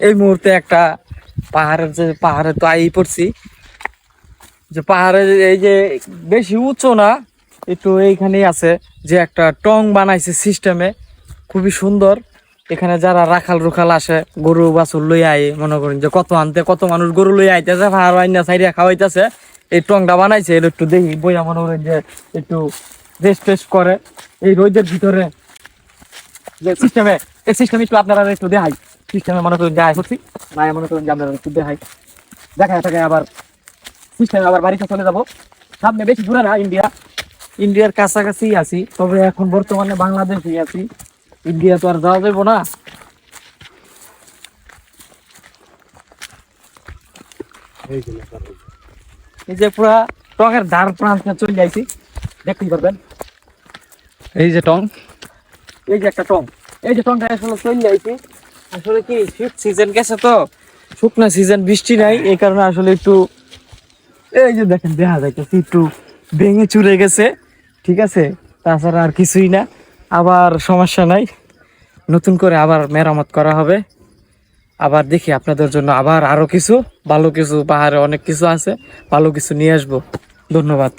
এই মুহূর্তে একটা পাহাড়ে তো আই পড়ছি, যে পাহাড়ে এই যে বেশি উঁচু না, একটু এইখানেই আছে যে একটা টং বানাইছে সিস্টেমে, খুবই সুন্দর। এখানে যারা রাখাল রুখাল আসে গরু বাছুর লই আয়, মনে করেন যে কত আনতে কত মানুষ গরু লই আইতেছে, পাহাড় আইনা সাইডে খাওয়াইতেছে, এই টংটা বানাইছে। এটা একটু দেখি বইয়া, মনে করেন যে একটু রেস্ট টেস্ট করে এই রোদের ভিতরে যে সিস্টেমে। এই সিস্টেমে একটু আপনারা একটু দেখাই, সিস্টেমে মনে করেন দেখাই করছি না, মনে করেন যে আপনারা একটু দেখাই, দেখায় থাকে আবার সিস্টেমে আবার বাড়িতে চলে যাবো। সামনে বেশি দূরে না, ইন্ডিয়ার কাছাকাছি আছি, তবে এখন বর্তমানে বাংলাদেশে আছি, ইন্ডিয়া তো আর যাওয়া যাবো না। এই যে পুরা টঙের ধার প্রান্তে চলে যাইছি, দেখতেই পারবেন। এই যে টং, এই যে একটা টং, এই যে টংটা আসলে চলে যাইছি। আসলে কি শীত সিজন গেছে তো, শুকনা সিজন, বৃষ্টি নাই, এই কারণে আসলে একটু এই যে দেখেন দেখা যাইতেছে একটু ভেঙে চুরে গেছে, ঠিক আছে, তাছাড়া আর কিছুই না। আবার সমস্যা নাই, নতুন করে আবার মেরামত করা হবে। আবার দেখি আপনাদের জন্য আবার আরো কিছু ভালো কিছু, পাহাড়ে অনেক কিছু আছে, ভালো কিছু নিয়ে আসবো। ধন্যবাদ।